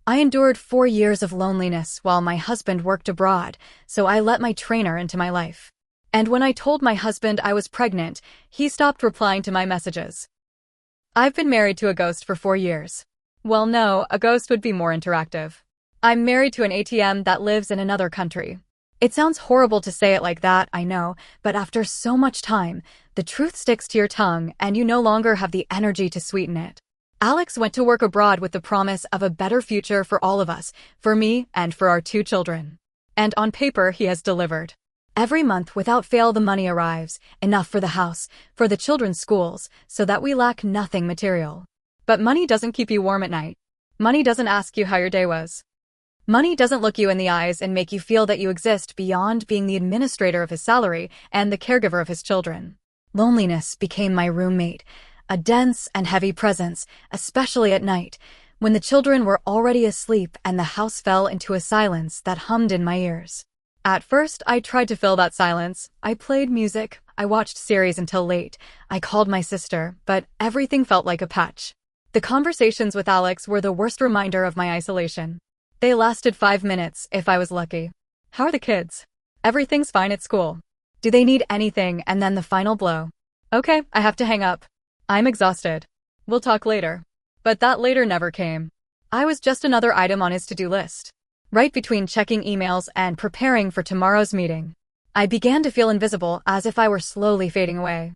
I endured 4 years of loneliness while my husband worked abroad, so I let my trainer into my life. And when I told my husband I was pregnant, he stopped replying to my messages. I've been married to a ghost for 4 years. Well, no, a ghost would be more interactive. I'm married to an ATM that lives in another country. It sounds horrible to say it like that, I know, but after so much time, the truth sticks to your tongue and you no longer have the energy to sweeten it. Alex went to work abroad with the promise of a better future for all of us, for me and for our 2 children. And on paper, he has delivered. Every month, without fail, the money arrives, enough for the house, for the children's schools, so that we lack nothing material. But money doesn't keep you warm at night. Money doesn't ask you how your day was. Money doesn't look you in the eyes and make you feel that you exist beyond being the administrator of his salary and the caregiver of his children. Loneliness became my roommate, a dense and heavy presence, especially at night, when the children were already asleep and the house fell into a silence that hummed in my ears. At first, I tried to fill that silence. I played music, I watched series until late, I called my sister, but everything felt like a patch. The conversations with Alex were the worst reminder of my isolation. They lasted 5 minutes, if I was lucky. How are the kids? Everything's fine at school. Do they need anything? And then the final blow. Okay, I have to hang up. I'm exhausted. We'll talk later. But that later never came. I was just another item on his to-do list. Right between checking emails and preparing for tomorrow's meeting, I began to feel invisible, as if I were slowly fading away.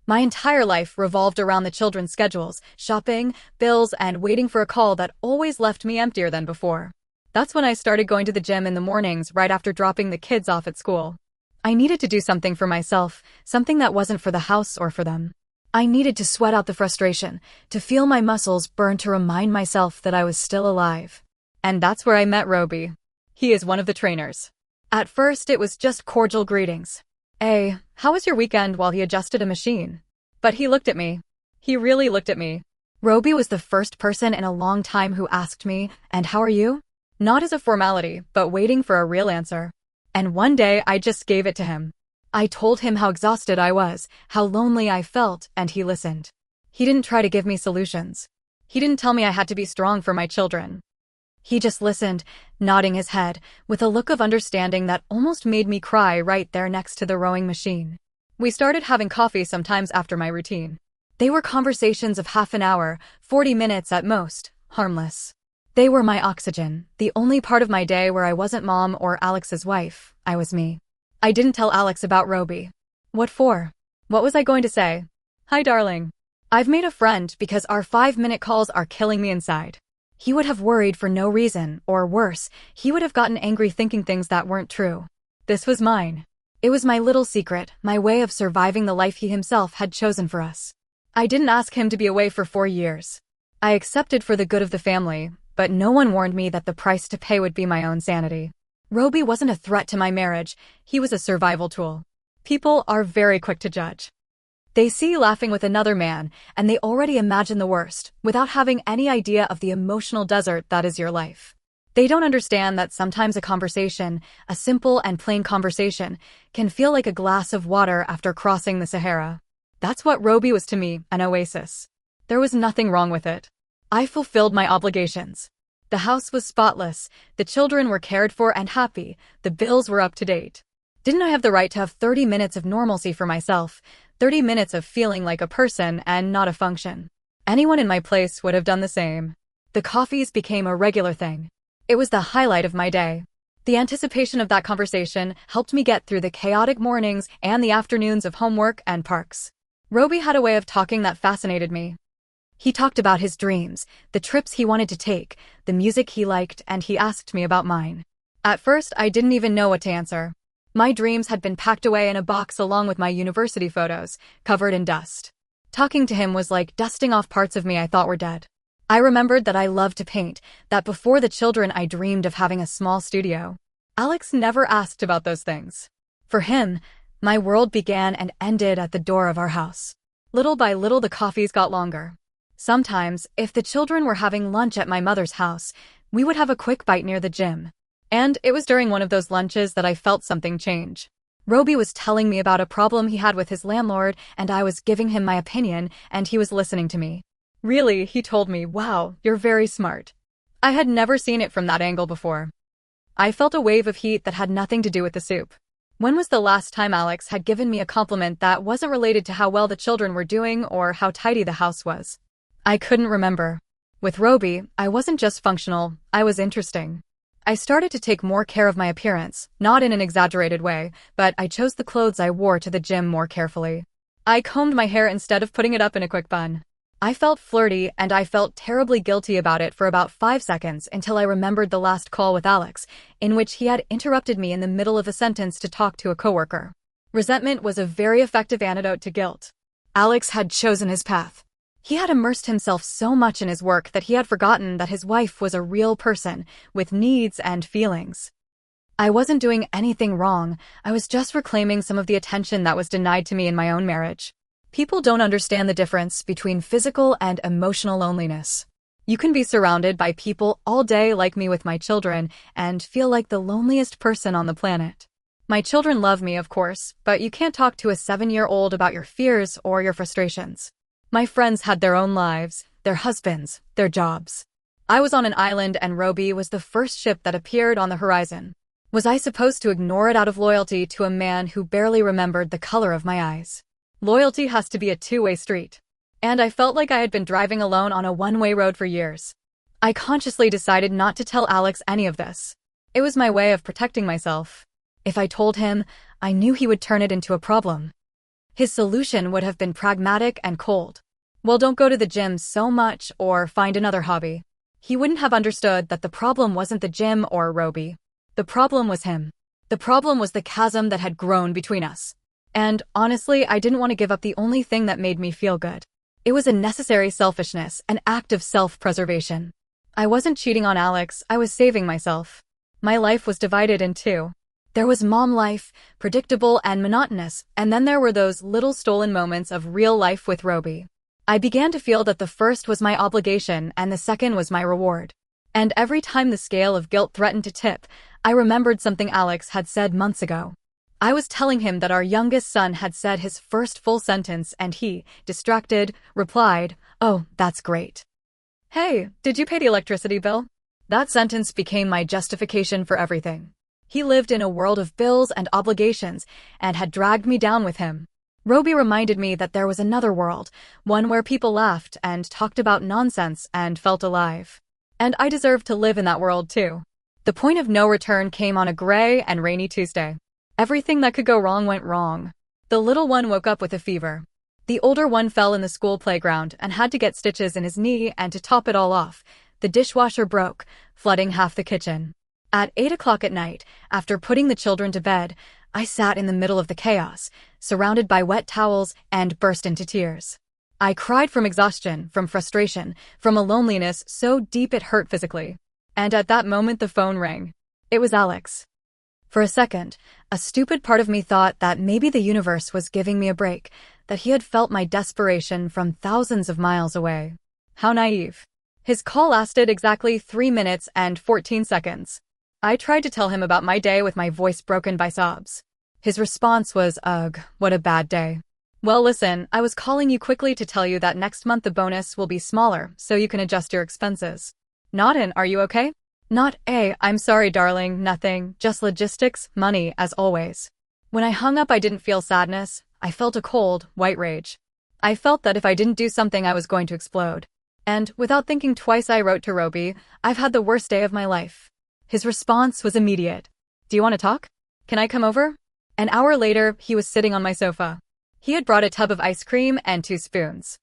My entire life revolved around the children's schedules, shopping, bills, and waiting for a call that always left me emptier than before. That's when I started going to the gym in the mornings right after dropping the kids off at school. I needed to do something for myself, something that wasn't for the house or for them. I needed to sweat out the frustration, to feel my muscles burn, to remind myself that I was still alive. And that's where I met Roby. He is one of the trainers. At first, it was just cordial greetings. Hey, how was your weekend, while he adjusted a machine? But he looked at me. He really looked at me. Roby was the first person in a long time who asked me, "And how are you?" Not as a formality, but waiting for a real answer. And one day, I just gave it to him. I told him how exhausted I was, how lonely I felt, and he listened. He didn't try to give me solutions. He didn't tell me I had to be strong for my children. He just listened, nodding his head, with a look of understanding that almost made me cry right there next to the rowing machine. We started having coffee sometimes after my routine. They were conversations of half an hour, 40 minutes at most, harmless. They were my oxygen, the only part of my day where I wasn't mom or Alex's wife, I was me. I didn't tell Alex about Roby. What for? What was I going to say? Hi, darling. I've made a friend because our 5-minute calls are killing me inside. He would have worried for no reason, or worse, he would have gotten angry thinking things that weren't true. This was mine. It was my little secret, my way of surviving the life he himself had chosen for us. I didn't ask him to be away for 4 years. I accepted for the good of the family, but no one warned me that the price to pay would be my own sanity. Roby wasn't a threat to my marriage, he was a survival tool. People are very quick to judge. They see you laughing with another man, and they already imagine the worst, without having any idea of the emotional desert that is your life. They don't understand that sometimes a conversation, a simple and plain conversation, can feel like a glass of water after crossing the Sahara. That's what Roby was to me, an oasis. There was nothing wrong with it. I fulfilled my obligations. The house was spotless, the children were cared for and happy, the bills were up to date. Didn't I have the right to have 30 minutes of normalcy for myself, 30 minutes of feeling like a person and not a function? Anyone in my place would have done the same. The coffees became a regular thing. It was the highlight of my day. The anticipation of that conversation helped me get through the chaotic mornings and the afternoons of homework and parks. Roby had a way of talking that fascinated me. He talked about his dreams, the trips he wanted to take, the music he liked, and he asked me about mine. At first, I didn't even know what to answer. My dreams had been packed away in a box along with my university photos, covered in dust. Talking to him was like dusting off parts of me I thought were dead. I remembered that I loved to paint, that before the children I dreamed of having a small studio. Alex never asked about those things. For him, my world began and ended at the door of our house. Little by little the coffees got longer. Sometimes, if the children were having lunch at my mother's house, we would have a quick bite near the gym. And it was during one of those lunches that I felt something change. Roby was telling me about a problem he had with his landlord, and I was giving him my opinion, and he was listening to me. Really, he told me, "Wow, you're very smart." I had never seen it from that angle before. I felt a wave of heat that had nothing to do with the soup. When was the last time Alex had given me a compliment that wasn't related to how well the children were doing or how tidy the house was? I couldn't remember. With Roby, I wasn't just functional, I was interesting. I started to take more care of my appearance, not in an exaggerated way, but I chose the clothes I wore to the gym more carefully. I combed my hair instead of putting it up in a quick bun. I felt flirty and I felt terribly guilty about it for about 5 seconds until I remembered the last call with Alex, in which he had interrupted me in the middle of a sentence to talk to a coworker. Resentment was a very effective antidote to guilt. Alex had chosen his path. He had immersed himself so much in his work that he had forgotten that his wife was a real person, with needs and feelings. I wasn't doing anything wrong, I was just reclaiming some of the attention that was denied to me in my own marriage. People don't understand the difference between physical and emotional loneliness. You can be surrounded by people all day like me with my children and feel like the loneliest person on the planet. My children love me, of course, but you can't talk to a 7-year-old about your fears or your frustrations. My friends had their own lives, their husbands, their jobs. I was on an island and Roby was the first ship that appeared on the horizon. Was I supposed to ignore it out of loyalty to a man who barely remembered the color of my eyes? Loyalty has to be a two-way street. And I felt like I had been driving alone on a one-way road for years. I consciously decided not to tell Alex any of this. It was my way of protecting myself. If I told him, I knew he would turn it into a problem. His solution would have been pragmatic and cold. Well, don't go to the gym so much or find another hobby. He wouldn't have understood that the problem wasn't the gym or Roby. The problem was him. The problem was the chasm that had grown between us. And honestly, I didn't want to give up the only thing that made me feel good. It was a necessary selfishness, an act of self-preservation. I wasn't cheating on Alex, I was saving myself. My life was divided in two. There was mom life, predictable and monotonous, and then there were those little stolen moments of real life with Roby. I began to feel that the first was my obligation and the second was my reward. And every time the scale of guilt threatened to tip, I remembered something Alex had said months ago. I was telling him that our youngest son had said his first full sentence and he, distracted, replied, "Oh, that's great. Hey, did you pay the electricity bill?" That sentence became my justification for everything. He lived in a world of bills and obligations and had dragged me down with him. Roby reminded me that there was another world, one where people laughed and talked about nonsense and felt alive. And I deserved to live in that world too. The point of no return came on a gray and rainy Tuesday. Everything that could go wrong went wrong. The little one woke up with a fever. The older one fell in the school playground and had to get stitches in his knee, and to top it all off, the dishwasher broke, flooding half the kitchen. At 8 o'clock at night, after putting the children to bed, I sat in the middle of the chaos, surrounded by wet towels, and burst into tears. I cried from exhaustion, from frustration, from a loneliness so deep it hurt physically. And at that moment the phone rang. It was Alex. For a second, a stupid part of me thought that maybe the universe was giving me a break, that he had felt my desperation from thousands of miles away. How naive. His call lasted exactly 3 minutes and 14 seconds. I tried to tell him about my day with my voice broken by sobs. His response was, "Ugh, what a bad day. Well, listen, I was calling you quickly to tell you that next month the bonus will be smaller, so you can adjust your expenses." Not an "Are you okay?" Not a "I'm sorry, darling, nothing, just logistics, money, as always." When I hung up, I didn't feel sadness. I felt a cold, white rage. I felt that if I didn't do something, I was going to explode. And, without thinking twice, I wrote to Roby, "I've had the worst day of my life." His response was immediate. "Do you want to talk? Can I come over?" An hour later, he was sitting on my sofa. He had brought a tub of ice cream and 2 spoons.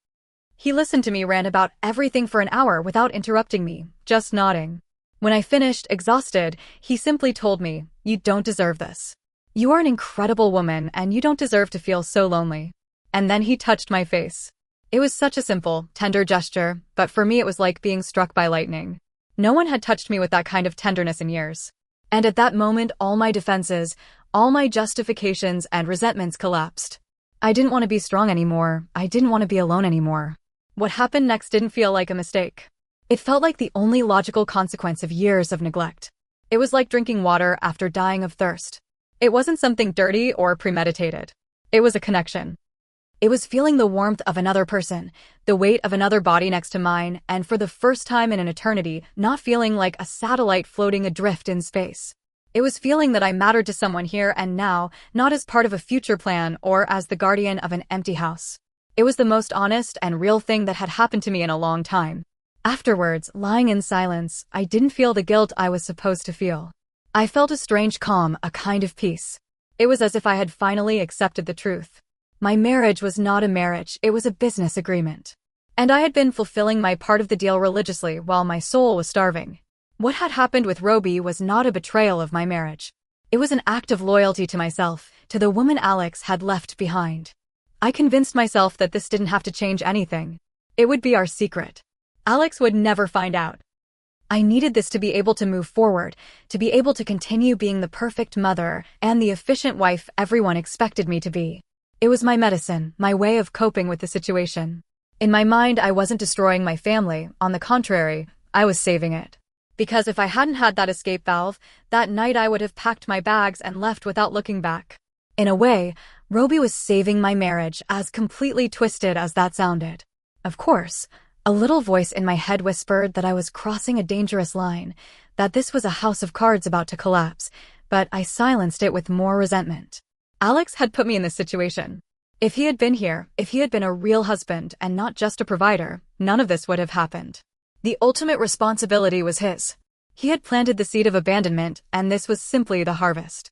He listened to me rant about everything for an hour without interrupting me, just nodding. When I finished, exhausted, he simply told me, "You don't deserve this. You are an incredible woman and you don't deserve to feel so lonely." And then he touched my face. It was such a simple, tender gesture, but for me it was like being struck by lightning. No one had touched me with that kind of tenderness in years. And at that moment, all my defenses, all my justifications and resentments collapsed. I didn't want to be strong anymore. I didn't want to be alone anymore. What happened next didn't feel like a mistake. It felt like the only logical consequence of years of neglect. It was like drinking water after dying of thirst. It wasn't something dirty or premeditated. It was a connection. It was feeling the warmth of another person, the weight of another body next to mine, and for the first time in an eternity, not feeling like a satellite floating adrift in space. It was feeling that I mattered to someone here and now, not as part of a future plan or as the guardian of an empty house. It was the most honest and real thing that had happened to me in a long time. Afterwards, lying in silence, I didn't feel the guilt I was supposed to feel. I felt a strange calm, a kind of peace. It was as if I had finally accepted the truth. My marriage was not a marriage, it was a business agreement. And I had been fulfilling my part of the deal religiously while my soul was starving. What had happened with Roby was not a betrayal of my marriage. It was an act of loyalty to myself, to the woman Alex had left behind. I convinced myself that this didn't have to change anything. It would be our secret. Alex would never find out. I needed this to be able to move forward, to be able to continue being the perfect mother and the efficient wife everyone expected me to be. It was my medicine, my way of coping with the situation. In my mind, I wasn't destroying my family. On the contrary, I was saving it. Because if I hadn't had that escape valve, that night I would have packed my bags and left without looking back. In a way, Roby was saving my marriage, as completely twisted as that sounded. Of course, a little voice in my head whispered that I was crossing a dangerous line, that this was a house of cards about to collapse, but I silenced it with more resentment. Alex had put me in this situation. If he had been here, if he had been a real husband and not just a provider, none of this would have happened. The ultimate responsibility was his. He had planted the seed of abandonment, and this was simply the harvest.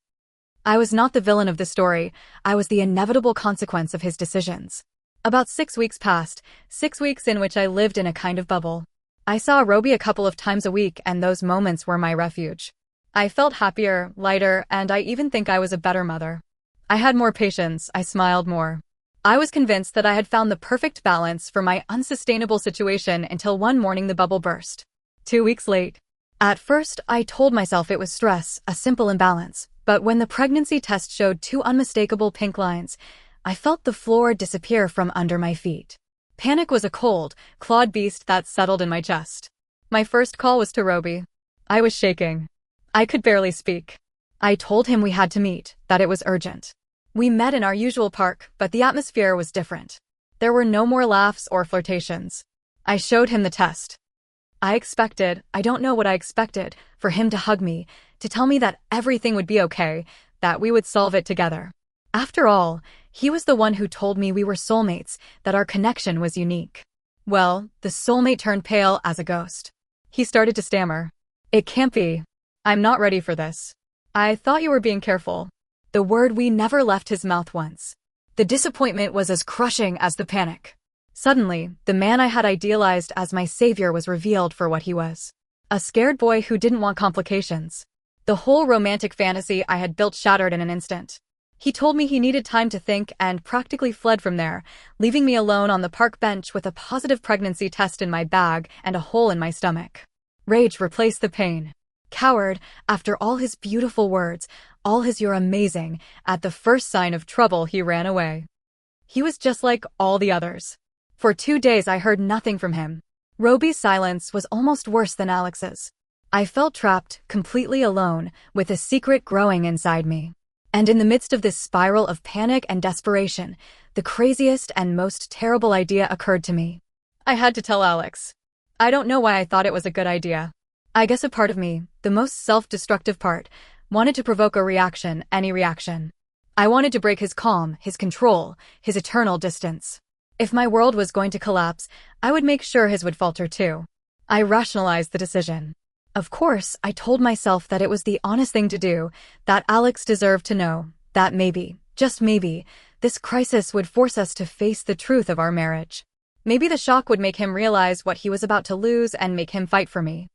I was not the villain of the story, I was the inevitable consequence of his decisions. About 6 weeks passed, 6 weeks in which I lived in a kind of bubble. I saw Roby a couple of times a week, and those moments were my refuge. I felt happier, lighter, and I even think I was a better mother. I had more patience, I smiled more. I was convinced that I had found the perfect balance for my unsustainable situation until one morning the bubble burst. 2 weeks late. At first, I told myself it was stress, a simple imbalance, but when the pregnancy test showed 2 unmistakable pink lines, I felt the floor disappear from under my feet. Panic was a cold, clawed beast that settled in my chest. My first call was to Roby. I was shaking. I could barely speak. I told him we had to meet, that it was urgent. We met in our usual park, but the atmosphere was different. There were no more laughs or flirtations. I showed him the test. I don't know what I expected, for him to hug me, to tell me that everything would be okay, that we would solve it together. After all, he was the one who told me we were soulmates, that our connection was unique. Well, the soulmate turned pale as a ghost. He started to stammer. It can't be. I'm not ready for this. I thought you were being careful. The word "we" never left his mouth once. The disappointment was as crushing as the panic. Suddenly, the man I had idealized as my savior was revealed for what he was. A scared boy who didn't want complications. The whole romantic fantasy I had built shattered in an instant. He told me he needed time to think and practically fled from there, leaving me alone on the park bench with a positive pregnancy test in my bag and a hole in my stomach. Rage replaced the pain. Coward, after all his beautiful words, all his "you're amazing," at the first sign of trouble he ran away. He was just like all the others. For 2 days I heard nothing from him. Roby's silence was almost worse than Alex's. I felt trapped, completely alone, with a secret growing inside me. And in the midst of this spiral of panic and desperation, the craziest and most terrible idea occurred to me. I had to tell Alex. I don't know why I thought it was a good idea. I guess a part of me, the most self-destructive part, wanted to provoke a reaction, any reaction. I wanted to break his calm, his control, his eternal distance. If my world was going to collapse, I would make sure his would falter too. I rationalized the decision. Of course, I told myself that it was the honest thing to do, that Alex deserved to know, that maybe, just maybe, this crisis would force us to face the truth of our marriage. Maybe the shock would make him realize what he was about to lose and make him fight for me.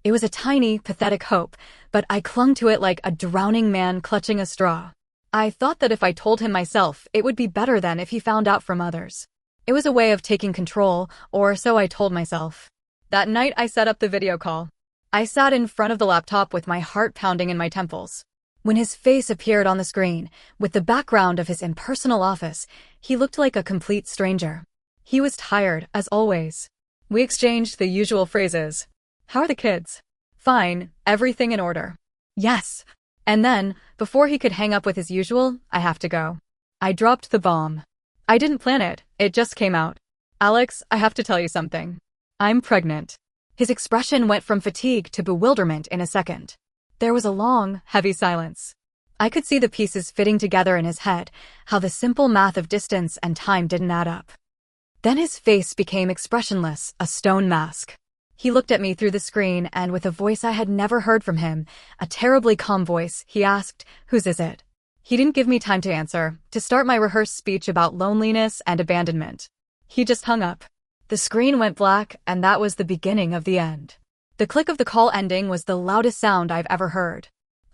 It was a tiny, pathetic hope, but I clung to it like a drowning man clutching a straw. I thought that if I told him myself, it would be better than if he found out from others. It was a way of taking control, or so I told myself. That night I set up the video call. I sat in front of the laptop with my heart pounding in my temples. When his face appeared on the screen, with the background of his impersonal office, he looked like a complete stranger. He was tired, as always. We exchanged the usual phrases. How are the kids? Fine, everything in order. Yes. And then, before he could hang up with his usual, I have to go. I dropped the bomb. I didn't plan it, it just came out. Alex, I have to tell you something. I'm pregnant. His expression went from fatigue to bewilderment in a second. There was a long, heavy silence. I could see the pieces fitting together in his head, how the simple math of distance and time didn't add up. Then his face became expressionless, a stone mask. He looked at me through the screen and with a voice I had never heard from him, a terribly calm voice, he asked, "Whose is it?" He didn't give me time to answer, to start my rehearsed speech about loneliness and abandonment. He just hung up. The screen went black, and that was the beginning of the end. The click of the call ending was the loudest sound I've ever heard.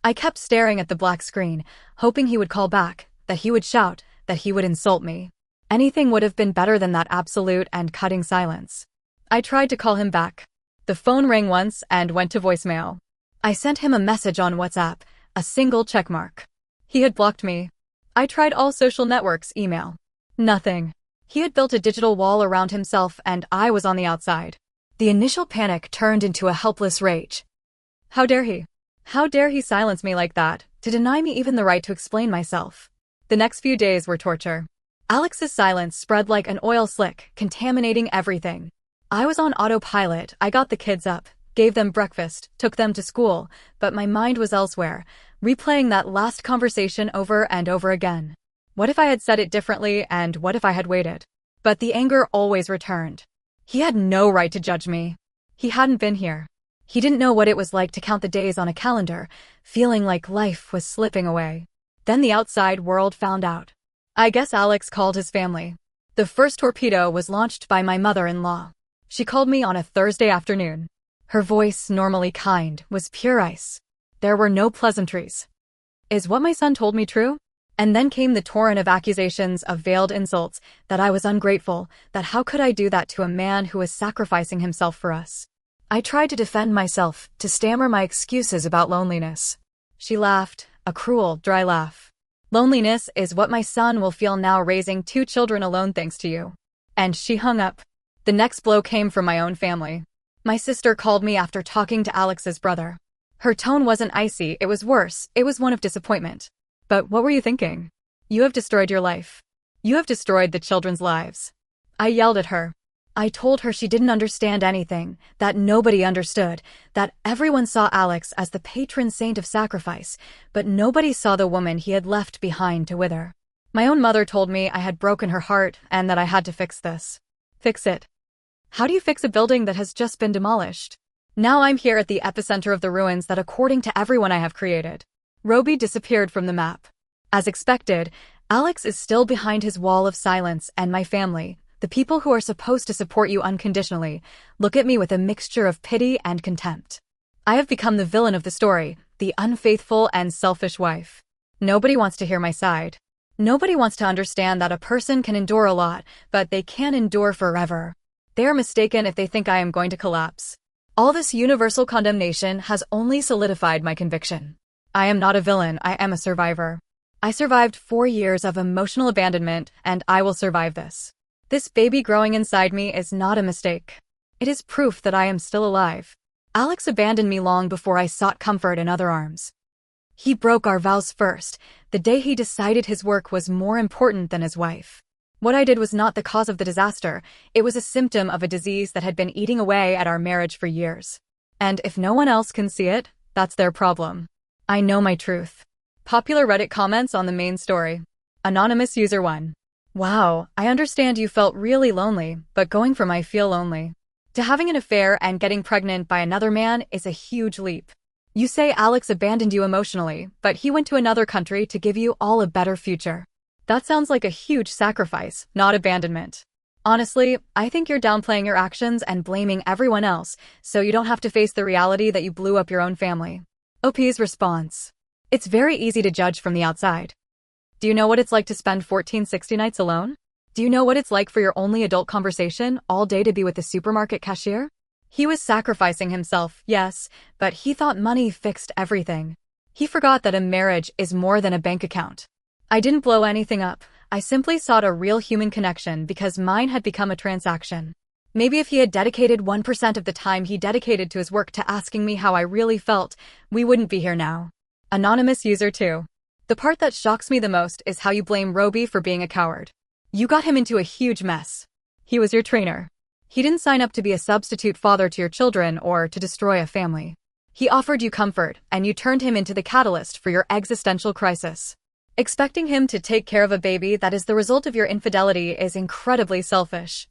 I kept staring at the black screen, hoping he would call back, that he would shout, that he would insult me. Anything would have been better than that absolute and cutting silence. I tried to call him back. The phone rang once and went to voicemail. I sent him a message on WhatsApp, a single checkmark. He had blocked me. I tried all social networks, email. Nothing. He had built a digital wall around himself and I was on the outside. The initial panic turned into a helpless rage. How dare he? How dare he silence me like that, to deny me even the right to explain myself? The next few days were torture. Alex's silence spread like an oil slick, contaminating everything. I was on autopilot. I got the kids up, gave them breakfast, took them to school, but my mind was elsewhere, replaying that last conversation over and over again. What if I had said it differently, and what if I had waited? But the anger always returned. He had no right to judge me. He hadn't been here. He didn't know what it was like to count the days on a calendar, feeling like life was slipping away. Then the outside world found out. I guess Alex called his family. The first torpedo was launched by my mother-in-law. She called me on a Thursday afternoon. Her voice, normally kind, was pure ice. There were no pleasantries. Is what my son told me true? And then came the torrent of accusations, of veiled insults, that I was ungrateful, that how could I do that to a man who was sacrificing himself for us? I tried to defend myself, to stammer my excuses about loneliness. She laughed, a cruel, dry laugh. Loneliness is what my son will feel now raising 2 children alone thanks to you. And she hung up. The next blow came from my own family. My sister called me after talking to Alex's brother. Her tone wasn't icy, it was worse, it was one of disappointment. But what were you thinking? You have destroyed your life. You have destroyed the children's lives. I yelled at her. I told her she didn't understand anything, that nobody understood, that everyone saw Alex as the patron saint of sacrifice, but nobody saw the woman he had left behind to wither. My own mother told me I had broken her heart and that I had to fix this. Fix it. How do you fix a building that has just been demolished? Now I'm here at the epicenter of the ruins that according to everyone I have created. Roby disappeared from the map. As expected, Alex is still behind his wall of silence, and my family, the people who are supposed to support you unconditionally, look at me with a mixture of pity and contempt. I have become the villain of the story, the unfaithful and selfish wife. Nobody wants to hear my side. Nobody wants to understand that a person can endure a lot, but they can't endure forever. They are mistaken if they think I am going to collapse. All this universal condemnation has only solidified my conviction. I am not a villain, I am a survivor. I survived 4 years of emotional abandonment, and I will survive this. This baby growing inside me is not a mistake. It is proof that I am still alive. Alex abandoned me long before I sought comfort in other arms. He broke our vows first, the day he decided his work was more important than his wife. What I did was not the cause of the disaster, it was a symptom of a disease that had been eating away at our marriage for years. And if no one else can see it, that's their problem. I know my truth. Popular Reddit comments on the main story. Anonymous user 1. Wow, I understand you felt really lonely, but going from I feel lonely to having an affair and getting pregnant by another man is a huge leap. You say Alex abandoned you emotionally, but he went to another country to give you all a better future. That sounds like a huge sacrifice, not abandonment. Honestly, I think you're downplaying your actions and blaming everyone else, so you don't have to face the reality that you blew up your own family. OP's response. It's very easy to judge from the outside. Do you know what it's like to spend 1460 nights alone? Do you know what it's like for your only adult conversation all day to be with the supermarket cashier? He was sacrificing himself, yes, but he thought money fixed everything. He forgot that a marriage is more than a bank account. I didn't blow anything up. I simply sought a real human connection because mine had become a transaction. Maybe if he had dedicated 1% of the time he dedicated to his work to asking me how I really felt, we wouldn't be here now. Anonymous user 2. The part that shocks me the most is how you blame Roby for being a coward. You got him into a huge mess. He was your trainer. He didn't sign up to be a substitute father to your children or to destroy a family. He offered you comfort, and you turned him into the catalyst for your existential crisis. Expecting him to take care of a baby that is the result of your infidelity is incredibly selfish.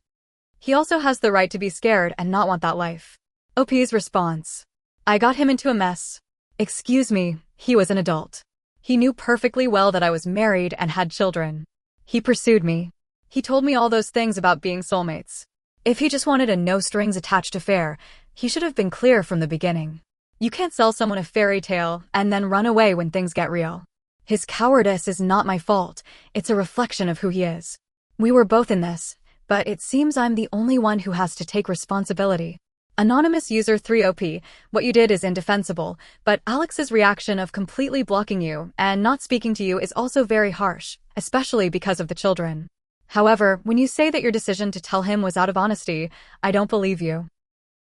He also has the right to be scared and not want that life. OP's response. I got him into a mess. Excuse me, he was an adult. He knew perfectly well that I was married and had children. He pursued me. He told me all those things about being soulmates. If he just wanted a no-strings-attached affair, he should have been clear from the beginning. You can't sell someone a fairy tale and then run away when things get real. His cowardice is not my fault. It's a reflection of who he is. We were both in this, but it seems I'm the only one who has to take responsibility. Anonymous user 3OP, what you did is indefensible, but Alex's reaction of completely blocking you and not speaking to you is also very harsh, especially because of the children. However, when you say that your decision to tell him was out of honesty, I don't believe you.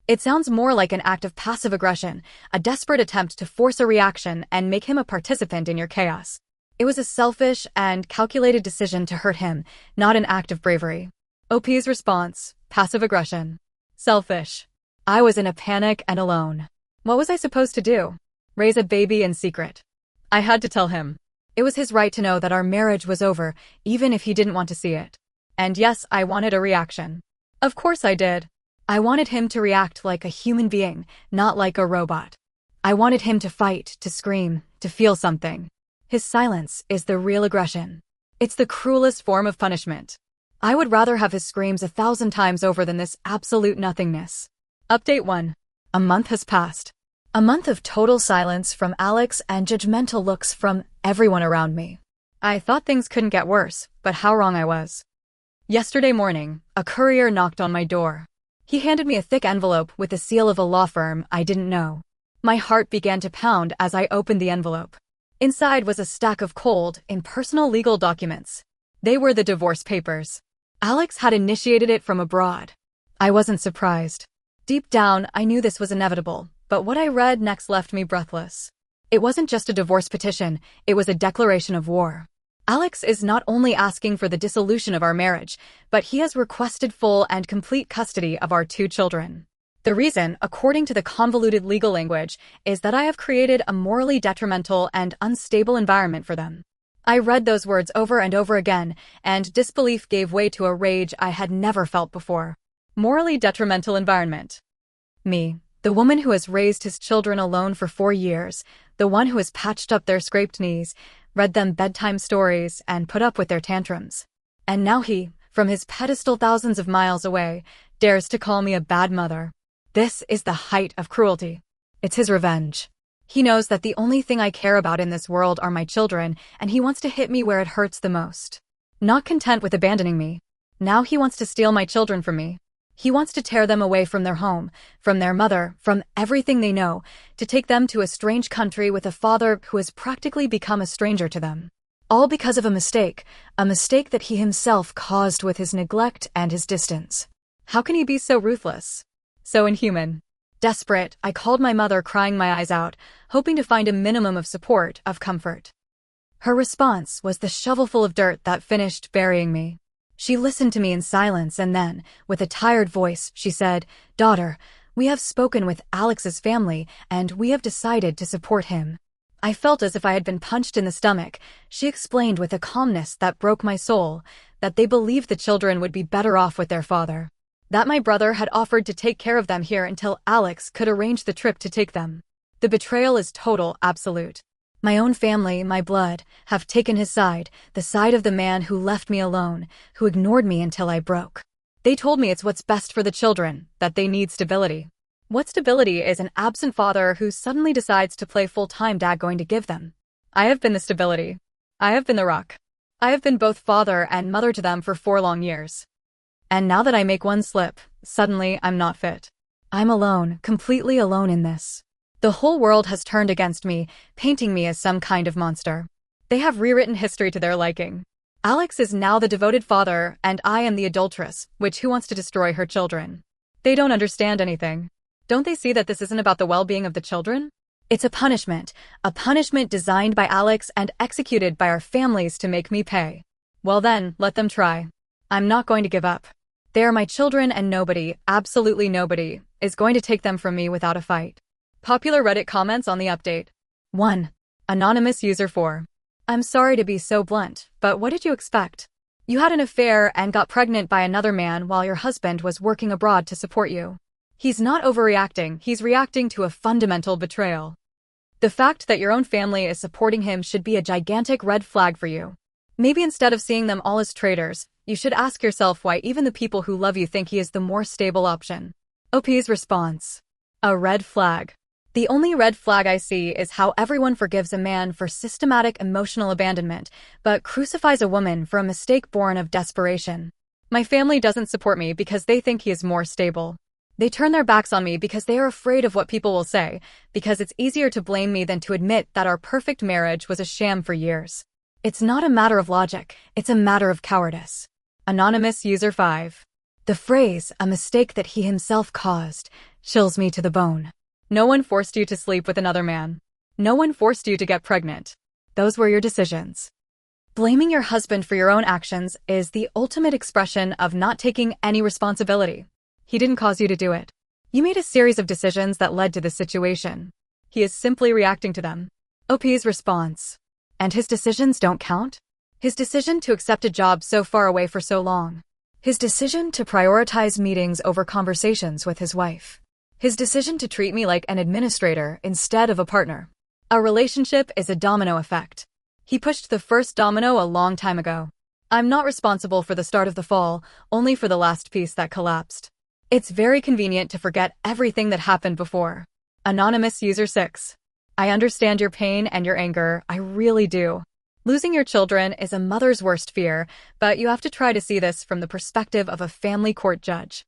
It sounds more like an act of passive aggression, a desperate attempt to force a reaction and make him a participant in your chaos. It was a selfish and calculated decision to hurt him, not an act of bravery. OP's response, passive aggression. Selfish. I was in a panic and alone. What was I supposed to do? Raise a baby in secret. I had to tell him. It was his right to know that our marriage was over, even if he didn't want to see it. And yes, I wanted a reaction. Of course I did. I wanted him to react like a human being, not like a robot. I wanted him to fight, to scream, to feel something. His silence is the real aggression. It's the cruelest form of punishment. I would rather have his screams 1,000 times over than this absolute nothingness. Update 1. A month has passed. A month of total silence from Alex and judgmental looks from everyone around me. I thought things couldn't get worse, but how wrong I was. Yesterday morning, a courier knocked on my door. He handed me a thick envelope with the seal of a law firm I didn't know. My heart began to pound as I opened the envelope. Inside was a stack of cold, impersonal legal documents. They were the divorce papers. Alex had initiated it from abroad. I wasn't surprised. Deep down, I knew this was inevitable, but what I read next left me breathless. It wasn't just a divorce petition, it was a declaration of war. Alex is not only asking for the dissolution of our marriage, but he has requested full and complete custody of our 2 children. The reason, according to the convoluted legal language, is that I have created a morally detrimental and unstable environment for them. I read those words over and over again, and disbelief gave way to a rage I had never felt before. Morally detrimental environment. Me, the woman who has raised his children alone for 4 years, the one who has patched up their scraped knees, read them bedtime stories, and put up with their tantrums. And now he, from his pedestal thousands of miles away, dares to call me a bad mother. This is the height of cruelty. It's his revenge. He knows that the only thing I care about in this world are my children, and he wants to hit me where it hurts the most. Not content with abandoning me, now he wants to steal my children from me. He wants to tear them away from their home, from their mother, from everything they know, to take them to a strange country with a father who has practically become a stranger to them. All because of a mistake that he himself caused with his neglect and his distance. How can he be so ruthless? So inhuman. Desperate, I called my mother, crying my eyes out, hoping to find a minimum of support, of comfort. Her response was the shovelful of dirt that finished burying me. She listened to me in silence and then, with a tired voice, she said, "Daughter, we have spoken with Alex's family and we have decided to support him." I felt as if I had been punched in the stomach. She explained with a calmness that broke my soul that they believed the children would be better off with their father. That my brother had offered to take care of them here until Alex could arrange the trip to take them. The betrayal is total, absolute. My own family, my blood, have taken his side, the side of the man who left me alone, who ignored me until I broke. They told me it's what's best for the children, that they need stability. What stability is an absent father who suddenly decides to play full-time dad going to give them? I have been the stability. I have been the rock. I have been both father and mother to them for 4 long years. And now that I make one slip, suddenly I'm not fit. I'm alone, completely alone in this. The whole world has turned against me, painting me as some kind of monster. They have rewritten history to their liking. Alex is now the devoted father, and I am the adulteress, who wants to destroy her children. They don't understand anything. Don't they see that this isn't about the well-being of the children? It's a punishment designed by Alex and executed by our families to make me pay. Well then, let them try. I'm not going to give up. They are my children and nobody, absolutely nobody, is going to take them from me without a fight. Popular Reddit comments on the update. 1. Anonymous user 4. I'm sorry to be so blunt, but what did you expect? You had an affair and got pregnant by another man while your husband was working abroad to support you. He's not overreacting, he's reacting to a fundamental betrayal. The fact that your own family is supporting him should be a gigantic red flag for you. Maybe instead of seeing them all as traitors, you should ask yourself why even the people who love you think he is the more stable option. OP's response. A red flag. The only red flag I see is how everyone forgives a man for systematic emotional abandonment, but crucifies a woman for a mistake born of desperation. My family doesn't support me because they think he is more stable. They turn their backs on me because they are afraid of what people will say, because it's easier to blame me than to admit that our perfect marriage was a sham for years. It's not a matter of logic, it's a matter of cowardice. Anonymous user 5. The phrase, a mistake that he himself caused, chills me to the bone. No one forced you to sleep with another man. No one forced you to get pregnant. Those were your decisions. Blaming your husband for your own actions is the ultimate expression of not taking any responsibility. He didn't cause you to do it. You made a series of decisions that led to this situation. He is simply reacting to them. OP's response. And his decisions don't count? His decision to accept a job so far away for so long. His decision to prioritize meetings over conversations with his wife. His decision to treat me like an administrator instead of a partner. A relationship is a domino effect. He pushed the first domino a long time ago. I'm not responsible for the start of the fall, only for the last piece that collapsed. It's very convenient to forget everything that happened before. Anonymous user 6. I understand your pain and your anger, I really do. Losing your children is a mother's worst fear, but you have to try to see this from the perspective of a family court judge.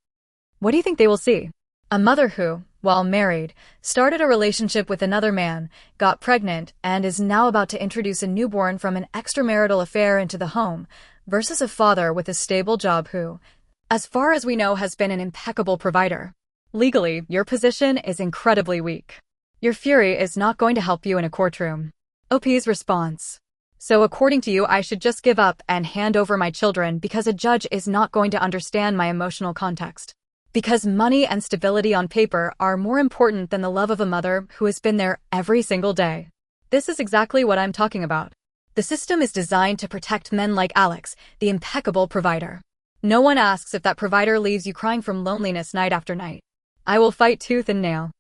What do you think they will see? A mother who, while married, started a relationship with another man, got pregnant, and is now about to introduce a newborn from an extramarital affair into the home, versus a father with a stable job who, as far as we know, has been an impeccable provider. Legally, your position is incredibly weak. Your fury is not going to help you in a courtroom. OP's response. So according to you, I should just give up and hand over my children because a judge is not going to understand my emotional context. Because money and stability on paper are more important than the love of a mother who has been there every single day. This is exactly what I'm talking about. The system is designed to protect men like Alex, the impeccable provider. No one asks if that provider leaves you crying from loneliness night after night. I will fight tooth and nail.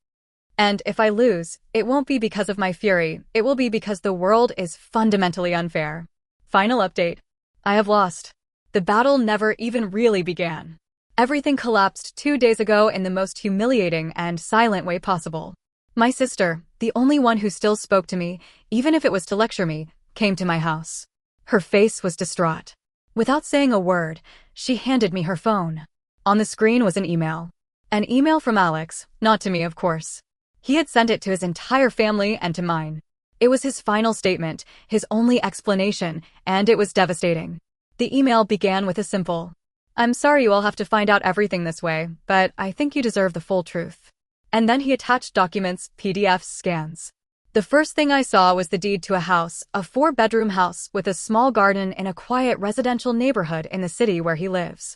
And if I lose, it won't be because of my fury, it will be because the world is fundamentally unfair. Final update. I have lost. The battle never even really began. Everything collapsed 2 days ago in the most humiliating and silent way possible. My sister, the only one who still spoke to me, even if it was to lecture me, came to my house. Her face was distraught. Without saying a word, she handed me her phone. On the screen was an email. An email from Alex, not to me, of course. He had sent it to his entire family and to mine. It was his final statement, his only explanation, and it was devastating. The email began with a simple, I'm sorry you all have to find out everything this way, but I think you deserve the full truth. And then he attached documents, PDFs, scans. The first thing I saw was the deed to a house, a 4-bedroom house with a small garden in a quiet residential neighborhood in the city where he lives.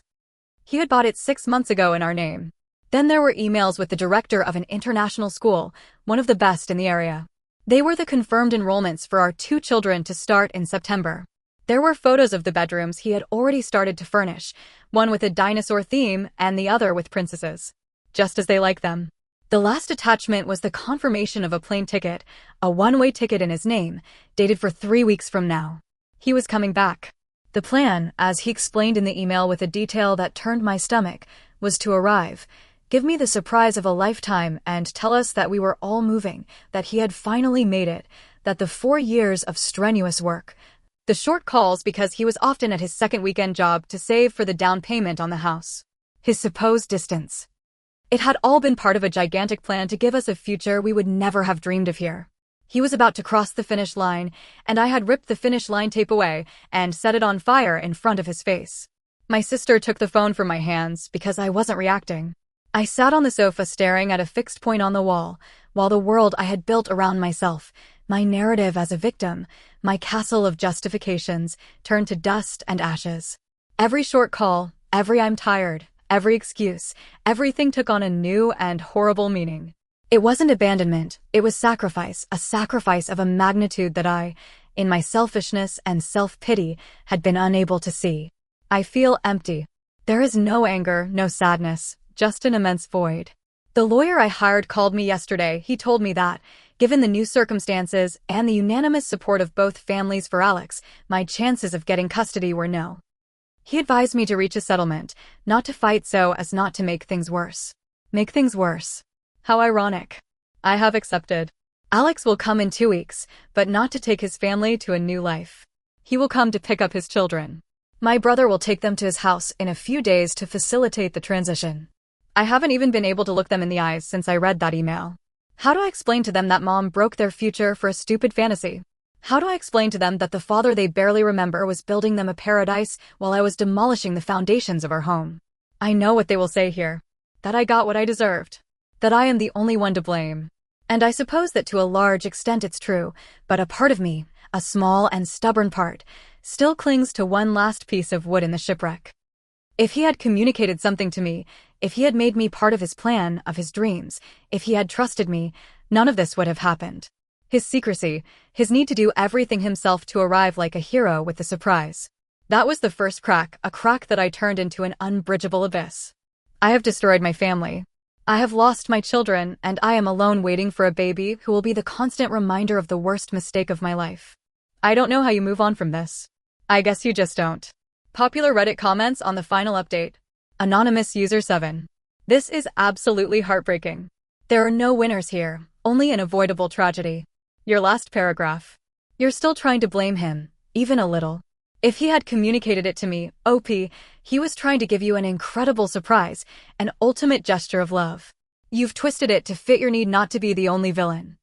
He had bought it 6 months ago in our name. Then there were emails with the director of an international school, one of the best in the area. They were the confirmed enrollments for our 2 children to start in September. There were photos of the bedrooms he had already started to furnish, one with a dinosaur theme and the other with princesses, just as they like them. The last attachment was the confirmation of a plane ticket, a one-way ticket in his name, dated for 3 weeks from now. He was coming back. The plan, as he explained in the email with a detail that turned my stomach, was to arrive, give me the surprise of a lifetime and tell us that we were all moving, that he had finally made it, that the 4 years of strenuous work, the short calls because he was often at his second weekend job to save for the down payment on the house, his supposed distance. It had all been part of a gigantic plan to give us a future we would never have dreamed of here. He was about to cross the finish line, and I had ripped the finish line tape away and set it on fire in front of his face. My sister took the phone from my hands because I wasn't reacting. I sat on the sofa staring at a fixed point on the wall, while the world I had built around myself, my narrative as a victim, my castle of justifications, turned to dust and ashes. Every short call, every "I'm tired," every excuse, everything took on a new and horrible meaning. It wasn't abandonment, it was sacrifice, a sacrifice of a magnitude that I, in my selfishness and self-pity, had been unable to see. I feel empty. There is no anger, no sadness, just an immense void. The lawyer I hired called me yesterday. He told me that, given the new circumstances and the unanimous support of both families for Alex, my chances of getting custody were no. He advised me to reach a settlement, not to fight so as not to make things worse. Make things worse. How ironic. I have accepted. Alex will come in 2 weeks, but not to take his family to a new life. He will come to pick up his children. My brother will take them to his house in a few days to facilitate the transition. I haven't even been able to look them in the eyes since I read that email. How do I explain to them that mom broke their future for a stupid fantasy? How do I explain to them that the father they barely remember was building them a paradise while I was demolishing the foundations of our home? I know what they will say here. That I got what I deserved. That I am the only one to blame. And I suppose that to a large extent it's true, but a part of me, a small and stubborn part, still clings to one last piece of wood in the shipwreck. If he had communicated something to me, if he had made me part of his plan, of his dreams, if he had trusted me, none of this would have happened. His secrecy, his need to do everything himself to arrive like a hero with the surprise. That was the first crack, a crack that I turned into an unbridgeable abyss. I have destroyed my family. I have lost my children, and I am alone waiting for a baby who will be the constant reminder of the worst mistake of my life. I don't know how you move on from this. I guess you just don't. Popular Reddit comments on the final update. Anonymous User 7. This is absolutely heartbreaking. There are no winners here, only an avoidable tragedy. Your last paragraph. You're still trying to blame him, even a little. If he had communicated it to me, OP, he was trying to give you an incredible surprise, an ultimate gesture of love. You've twisted it to fit your need not to be the only villain.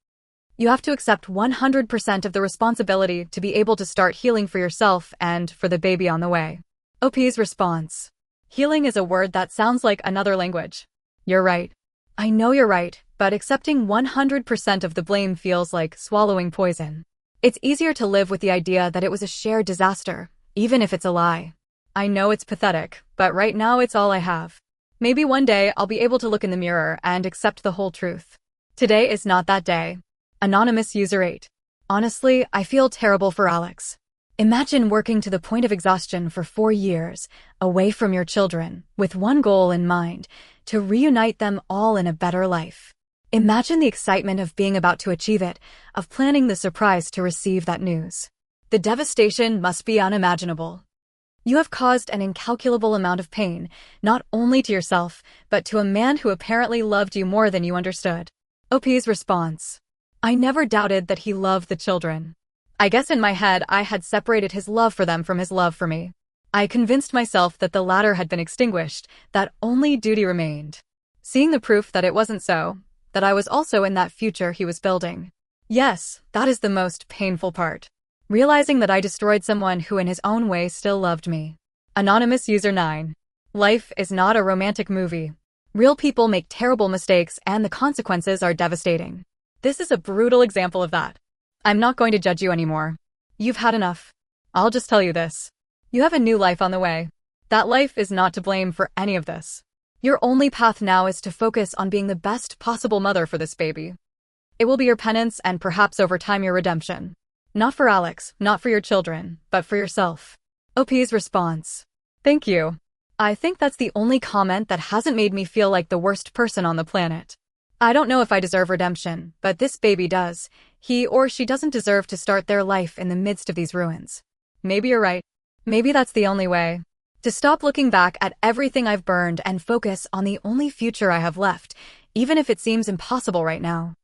You have to accept 100% of the responsibility to be able to start healing for yourself and for the baby on the way. OP's response. Healing is a word that sounds like another language. You're right. I know you're right, but accepting 100% of the blame feels like swallowing poison. It's easier to live with the idea that it was a shared disaster, even if it's a lie. I know it's pathetic, but right now it's all I have. Maybe one day I'll be able to look in the mirror and accept the whole truth. Today is not that day. Anonymous User 8. Honestly, I feel terrible for Alex. Imagine working to the point of exhaustion for 4 years, away from your children, with one goal in mind, to reunite them all in a better life. Imagine the excitement of being about to achieve it, of planning the surprise to receive that news. The devastation must be unimaginable. You have caused an incalculable amount of pain, not only to yourself, but to a man who apparently loved you more than you understood. OP's response. I never doubted that he loved the children. I guess in my head I had separated his love for them from his love for me. I convinced myself that the latter had been extinguished, that only duty remained. Seeing the proof that it wasn't so, that I was also in that future he was building. Yes, that is the most painful part. Realizing that I destroyed someone who in his own way still loved me. Anonymous User 9. Life is not a romantic movie. Real people make terrible mistakes and the consequences are devastating. This is a brutal example of that. I'm not going to judge you anymore. You've had enough. I'll just tell you this. You have a new life on the way. That life is not to blame for any of this. Your only path now is to focus on being the best possible mother for this baby. It will be your penance and perhaps over time your redemption. Not for Alex, not for your children, but for yourself. OP's response. Thank you. I think that's the only comment that hasn't made me feel like the worst person on the planet. I don't know if I deserve redemption, but this baby does. He or she doesn't deserve to start their life in the midst of these ruins. Maybe you're right. Maybe that's the only way. To stop looking back at everything I've burned and focus on the only future I have left, even if it seems impossible right now.